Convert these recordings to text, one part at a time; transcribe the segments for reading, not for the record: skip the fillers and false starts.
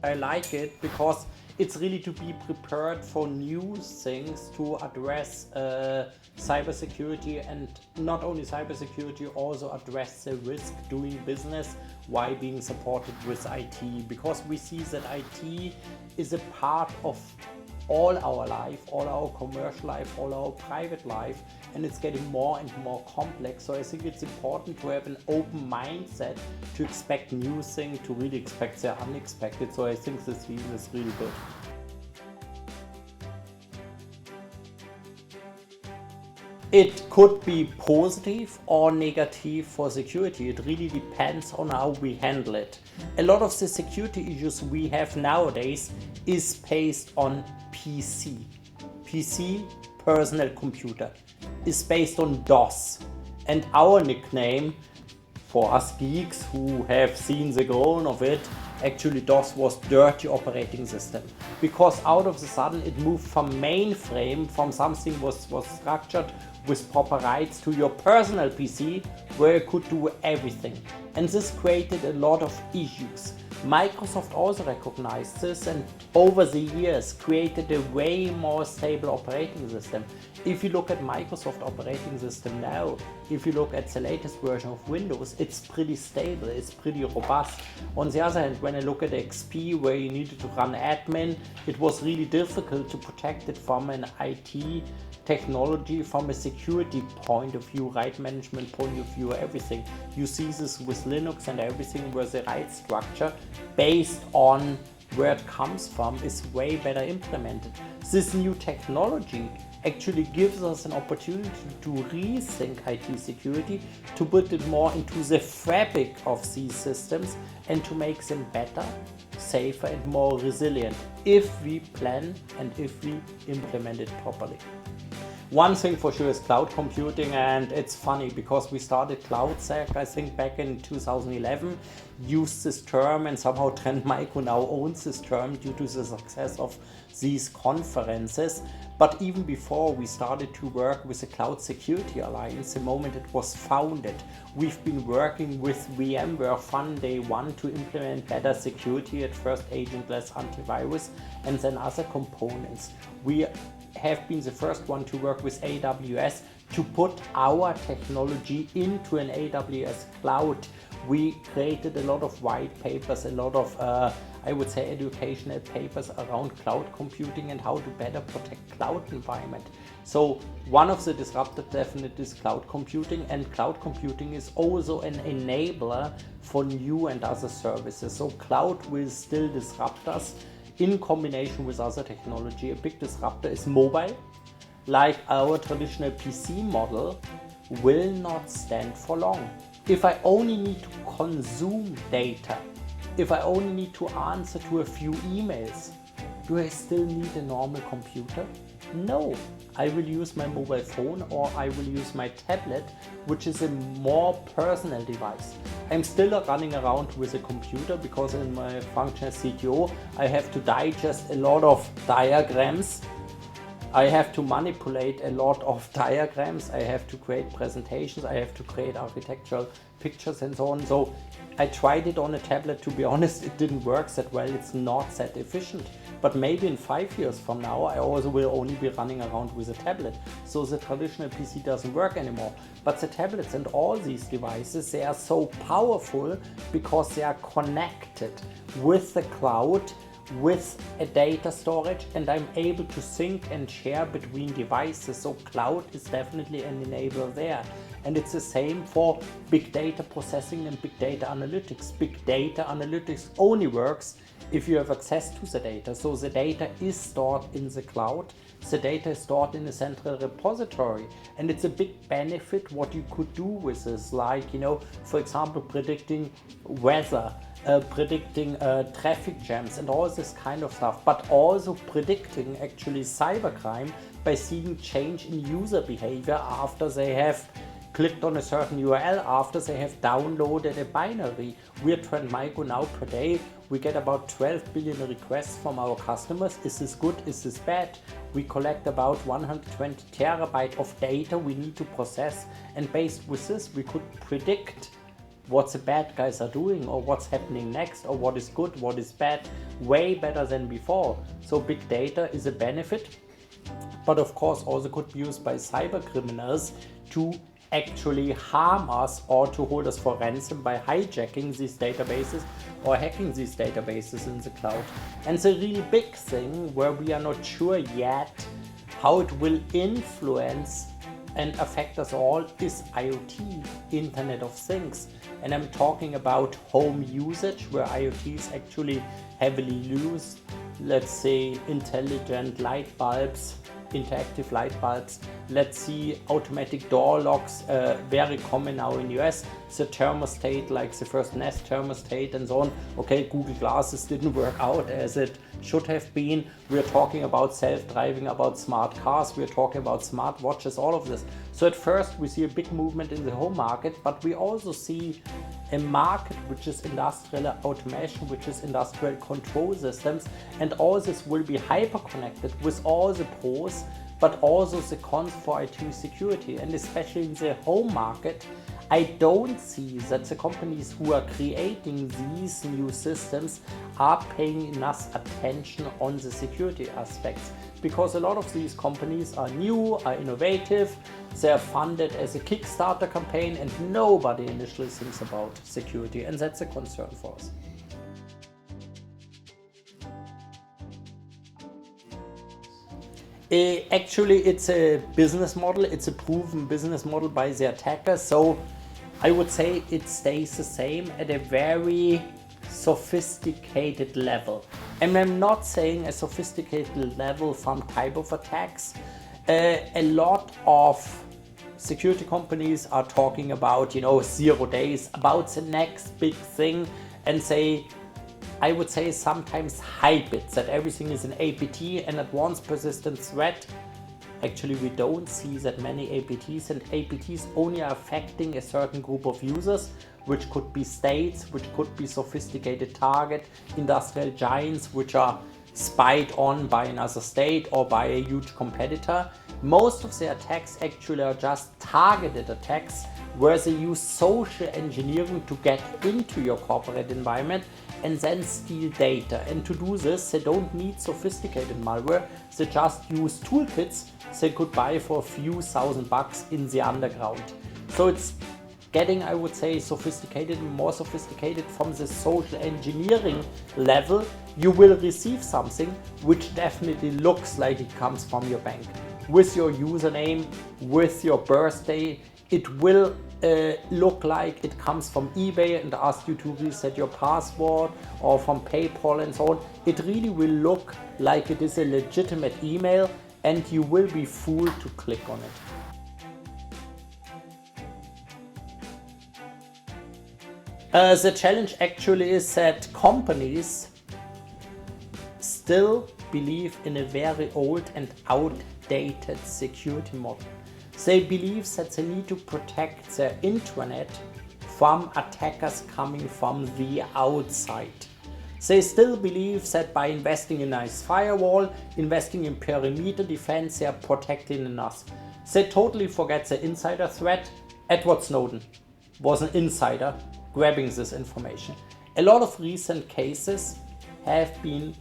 I like it because it's really to be prepared for new things to address cybersecurity, and not only cybersecurity, also address the risk doing business while being supported with IT, because we see that IT is a part of all our life, all our commercial life, all our private life, and it's getting more and more complex. So I think it's important to have an open mindset to expect new things, to really expect the unexpected. So I think this season is really good. It could be positive or negative for security. It really depends on how we handle it. A lot of the security issues we have nowadays is based on PC. PC, personal computer, is based on DOS. And our nickname, for us geeks who have seen the goal of it, actually DOS was dirty operating system, because out of the sudden it moved from mainframe, from something was structured with proper rights, to your personal PC where you could do everything, and this created a lot of issues. Microsoft also recognized this and over the years created a way more stable operating system. If you look at Microsoft operating system now, if you look at the latest version of Windows, it's pretty stable, it's pretty robust. On the other hand, when I look at XP, where you needed to run admin, it was really difficult to protect it from an IT technology, from a security point of view, right management point of view, everything. You see this with Linux and everything, where the right structure based on where it comes from is way better implemented. This new technology actually gives us an opportunity to rethink IT security, to put it more into the fabric of these systems and to make them better, safer and more resilient if we plan and if we implement it properly. One thing for sure is cloud computing, and it's funny because we started CloudSec, I think, back in 2011, used this term, and somehow Trend Micro now owns this term due to the success of these conferences. But even before we started to work with the Cloud Security Alliance, the moment it was founded, we've been working with VMware from day one to implement better security, at first agentless antivirus and then other components. We have been the first one to work with AWS to put our technology into an AWS cloud. We created a lot of white papers, a lot of I would say educational papers around cloud computing and how to better protect cloud environment. So one of the disruptors definitely is cloud computing, and cloud computing is also an enabler for new and other services. So cloud will still disrupt us in combination with other technology. A big disruptor is mobile. Like our traditional PC model will not stand for long. If I only need to consume data, if I only need to answer to a few emails, do I still need a normal computer? No, I will use my mobile phone, or I will use my tablet, which is a more personal device. I'm still running around with a computer because in my function as CTO, I have to digest a lot of diagrams. I have to manipulate a lot of diagrams. I have to create presentations. I have to create architectural pictures and so on. So I tried it on a tablet. To be honest, it didn't work that well. It's not that efficient. But maybe in 5 years from now, I also will only be running around with a tablet. So the traditional PC doesn't work anymore. But the tablets and all these devices, they are so powerful because they are connected with the cloud, with a data storage, and I'm able to sync and share between devices. So cloud is definitely an enabler there. And it's the same for big data processing and big data analytics. Big data analytics only works if you have access to the data. So the data is stored in the cloud. The data is stored in a central repository, and it's a big benefit what you could do with this, like, for example, predicting weather, predicting traffic jams and all this kind of stuff, but also predicting actually cybercrime by seeing change in user behavior after they have clicked on a certain URL, after they have downloaded a binary. We at Trend Micro now per day, we get about 12 billion requests from our customers. Is this good? Is this bad? We collect about 120 terabytes of data we need to process, and based with this we could predict what the bad guys are doing or what's happening next or what is good, what is bad, way better than before. So big data is a benefit, but of course also could be used by cyber criminals to actually harm us or to hold us for ransom by hijacking these databases or hacking these databases in the cloud. And the really big thing where we are not sure yet how it will influence and affect us all is IoT, Internet of Things. And I'm talking about home usage where IoT is actually heavily used. Let's say intelligent light bulbs, interactive light bulbs. Let's see automatic door locks, very common now in US. The thermostat, like the first Nest thermostat and so on. Okay, Google Glasses didn't work out as it should have been. We're talking about self-driving, about smart cars, we're talking about smart watches, all of this. So at first we see a big movement in the home market, but we also see a market which is industrial automation, which is industrial control systems, and all this will be hyper connected with all the pros, but also the cons for IT security. And especially in the home market, I don't see that the companies who are creating these new systems are paying enough attention on the security aspects, because a lot of these companies are new, are innovative, they are funded as a Kickstarter campaign, and nobody initially thinks about security, and that's a concern for us. Actually, it's a business model, it's a proven business model by the attackers, so I would say it stays the same at a very sophisticated level. And I'm not saying a sophisticated level from type of attacks. A lot of security companies are talking about, 0 days, about the next big thing, and I would say sometimes hype it, that everything is an APT, an advanced persistent threat. Actually, we don't see that many APTs, and APTs only are affecting a certain group of users, which could be states, which could be sophisticated target, industrial giants, which are spied on by another state or by a huge competitor. Most of the attacks actually are just targeted attacks where they use social engineering to get into your corporate environment and then steal data. And to do this, they don't need sophisticated malware. They just use toolkits they could buy for a few $1,000 in the underground. So it's getting, I would say, sophisticated and more sophisticated from the social engineering level. You will receive something which definitely looks like it comes from your bank. With your username, with your birthday, it will look like it comes from eBay and ask you to reset your password, or from PayPal and so on. It really will look like it is a legitimate email, and you will be fooled to click on it. The challenge actually is that companies still believe in a very old and outdated security model. They believe that they need to protect their intranet from attackers coming from the outside. They still believe that by investing in a nice firewall, investing in perimeter defense, they are protecting enough. They totally forget the insider threat. Edward Snowden was an insider grabbing this information. A lot of recent cases have been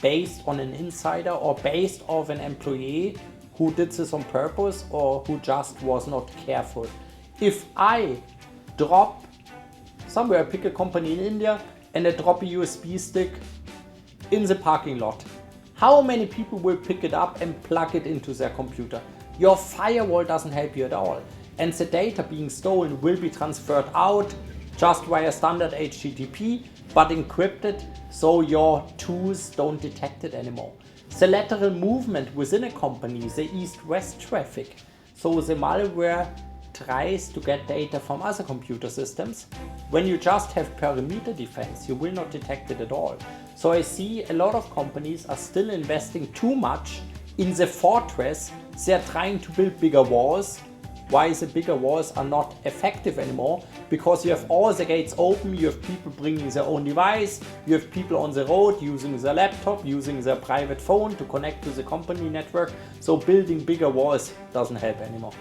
based on an insider or based on an employee who did this on purpose or who just was not careful. If I drop somewhere, pick a company in India, and I drop a USB stick in the parking lot, how many people will pick it up and plug it into their computer? Your firewall doesn't help you at all. And the data being stolen will be transferred out just via standard HTTP, but encrypted so your tools don't detect it anymore. The lateral movement within a company, the east-west traffic. So the malware tries to get data from other computer systems. When you just have perimeter defense, you will not detect it at all. So I see a lot of companies are still investing too much in the fortress. They are trying to build bigger walls. Why the bigger walls are not effective anymore? Because you have all the gates open, you have people bringing their own device, you have people on the road using their laptop, using their private phone to connect to the company network. So building bigger walls doesn't help anymore.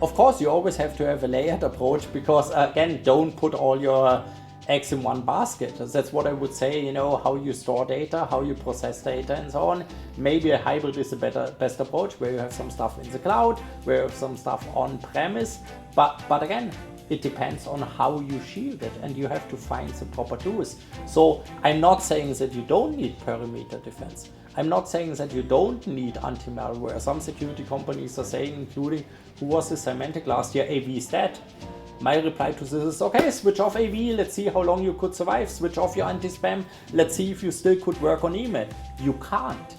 Of course, you always have to have a layered approach because, again, don't put all your eggs in one basket. That's what I would say, how you store data, how you process data and so on. Maybe a hybrid is the best approach where you have some stuff in the cloud, where you have some stuff on premise. But again, it depends on how you shield it and you have to find the proper tools. So I'm not saying that you don't need perimeter defense. I'm not saying that you don't need anti-malware. Some security companies are saying, including, who was this Symantec last year, AV is dead. My reply to this is, okay, switch off AV, let's see how long you could survive. Switch off your anti-spam, let's see if you still could work on email. You can't.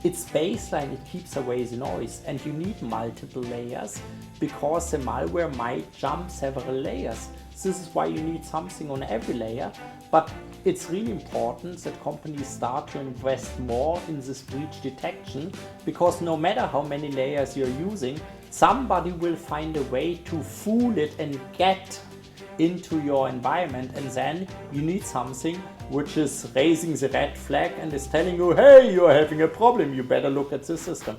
It's baseline, it keeps away the noise, and you need multiple layers because the malware might jump several layers. This is why you need something on every layer, but it's really important that companies start to invest more in this breach detection, because no matter how many layers you're using, somebody will find a way to fool it and get into your environment, and then you need something which is raising the red flag and is telling you, hey, you're having a problem, you better look at the system.